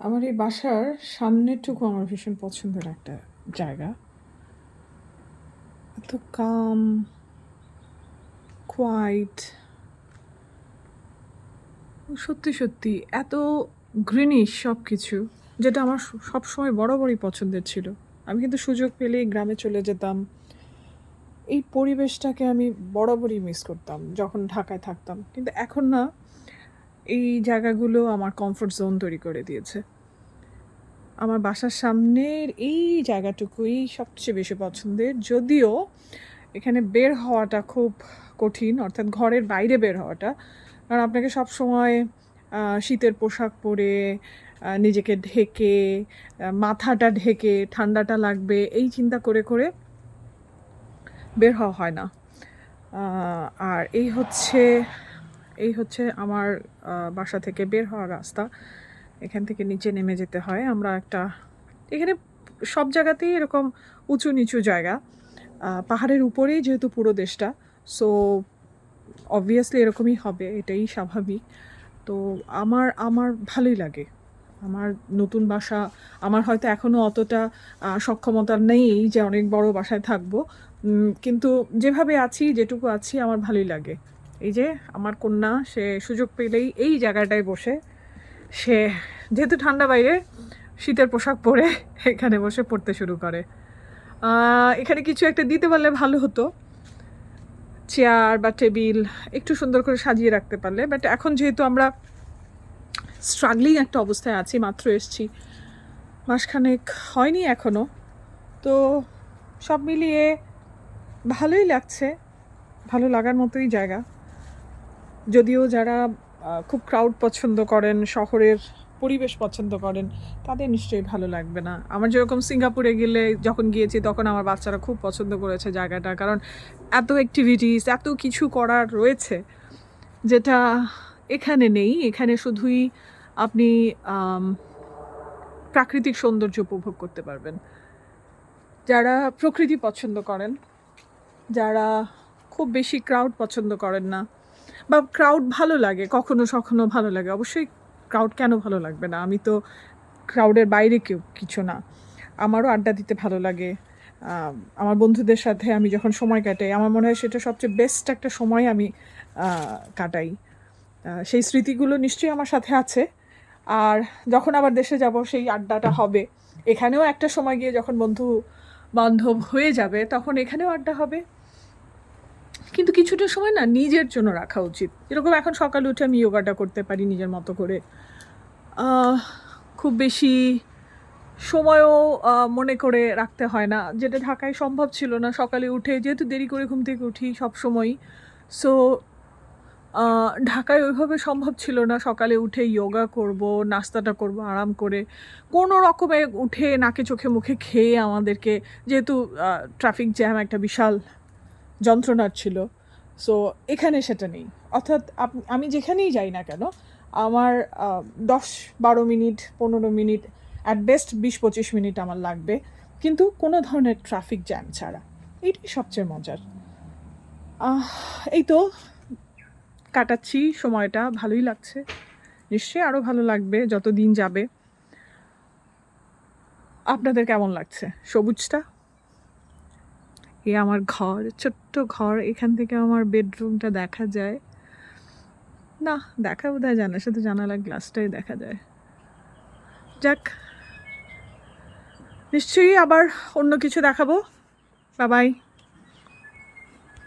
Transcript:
আমার এই বাসার সামনেরটুকু আমার ভীষণ পছন্দের একটা জায়গা। এত কাম, কোয়াইট, সত্যি সত্যি এত গ্রিনিশ সব কিছু, যেটা আমার সবসময় বরাবরই পছন্দের ছিল। আমি কিন্তু সুযোগ পেলেই গ্রামে চলে যেতাম। এই পরিবেশটাকে আমি বরাবরই মিস করতাম যখন ঢাকায় থাকতাম, কিন্তু এখন না, এই জায়গাগুলো আমার কমফোর্ট জোন তৈরি করে দিয়েছে। আমার বাসার সামনের এই জায়গাটুকুই সবচেয়ে বেশি পছন্দের, যদিও এখানে বের হওয়াটা খুব কঠিন, অর্থাৎ ঘরের বাইরে বের হওয়াটা। কারণ আপনাকে সব সময় শীতের পোশাক পরে, নিজেকে ঢেকে, মাথাটা ঢেকে, ঠান্ডাটা লাগবে এই চিন্তা করে করে বের হওয়া হয় না। আর এই হচ্ছে আমার বাসা থেকে বের হওয়ার রাস্তা। এখান থেকে নিচে নেমে যেতে হয়। এখানে সব জায়গাতেই এরকম উঁচু নিচু জায়গা, পাহাড়ের উপরেই যেহেতু পুরো দেশটা, সো অবভিয়াসলি এরকমই হবে, এটাই স্বাভাবিক। তো আমার ভালোই লাগে। আমার নতুন বাসা, আমার হয়তো এখনও অতটা সক্ষমতা নেই যে অনেক বড় বাসায় থাকবো, কিন্তু যেভাবে আছি, যেটুকু আছি, আমার ভালোই লাগে। এই যে আমার কন্যা, সে সুযোগ পেলেই এই জায়গাটায় বসে, সে যেহেতু ঠান্ডা বাইরে, শীতের পোশাক পরে এখানে বসে পড়তে শুরু করে। এখানে কিছু একটা দিতে পারলে ভালো হতো, চেয়ার বা টেবিল একটু সুন্দর করে সাজিয়ে রাখতে পারলে। বাট এখন যেহেতু আমরা স্ট্রাগলিং একটা অবস্থায় আছি, মাত্র এসছি, মাসখানেক হয়নি এখনও, তো সব মিলিয়ে ভালোই লাগছে, ভালো লাগার মতোই জায়গা। যদিও যারা খুব ক্রাউড পছন্দ করেন, শহরের পরিবেশ পছন্দ করেন, তাদের নিশ্চয়ই ভালো লাগবে না। আমার যেরকম সিঙ্গাপুরে যখন গিয়েছি, তখন আমার বাচ্চারা খুব পছন্দ করেছে জায়গাটা, কারণ এত অ্যাক্টিভিটিস, এত কিছু করার রয়েছে যেটা এখানে নেই। এখানে শুধুই আপনি প্রাকৃতিক সৌন্দর্য উপভোগ করতে পারবেন। যারা প্রকৃতি পছন্দ করেন, যারা খুব বেশি ক্রাউড পছন্দ করেন না, বা ক্রাউড ভালো লাগে কখনো কখনো, ভালো লাগে অবশ্যই, ক্রাউড কেন ভালো লাগবে না? আমি তো ক্রাউডের বাইরে কিছু না, আমারও আড্ডা দিতে ভালো লাগে। আমার বন্ধুদের সাথে আমি যখন সময় কাটাই, আমার মনে হয় সেটা সবচেয়ে বেস্ট একটা সময় আমি কাটাই। সেই স্মৃতিগুলো নিশ্চয়ই আমার সাথে আছে। আর যখন আবার দেশে যাব, সেই আড্ডাটা হবে। এখানেও একটা সময় গিয়ে যখন বন্ধু বান্ধব হয়ে যাবে, তখন এখানেও আড্ডা হবে। কিন্তু কিছুটা সময় না নিজের জন্য রাখা উচিত। যেরকম এখন সকালে উঠে আমি যোগাটা করতে পারি নিজের মতো করে, খুব বেশি সময়ও মনে করে রাখতে হয় না, যেটা ঢাকায় সম্ভব ছিল না। সকালে উঠে, যেহেতু দেরি করে ঘুম থেকে উঠি সব সময়ই, সো ঢাকায় ওইভাবে সম্ভব ছিল না সকালে উঠে যোগা করব, নাস্তাটা করব আরাম করে, কোনো রকমে উঠে নাকে চোখে মুখে খেয়ে আমাদেরকে, যেহেতু ট্রাফিক জ্যাম একটা বিশাল যন্ত্রণার ছিল, সো এখানে সেটা নেই। অর্থাৎ আমি যেখানেই যাই না কেন, আমার 10-12 minute, 15 minute, at best 20-25 minute আমার লাগবে, কিন্তু কোনো ধরনের ট্রাফিক জ্যাম ছাড়া। এইটাই সবচেয়ে মজার। এই তো কাটাচ্ছি সময়টা, ভালোই লাগছে। নিশ্চয়ই আরও ভালো লাগবে যত দিন যাবে। আপনাদের কেমন লাগছে সবুজটা? এ আমার ঘর, ছোট্ট ঘর, এখান থেকে আমার বেডরুমটা দেখা যায় না, দেখা বোধহয় যায় না, শুধু জানালার গ্লাসটাই দেখা যায়। যাক, নিশ্চয়ই আবার অন্য কিছু দেখাবো। Bye bye.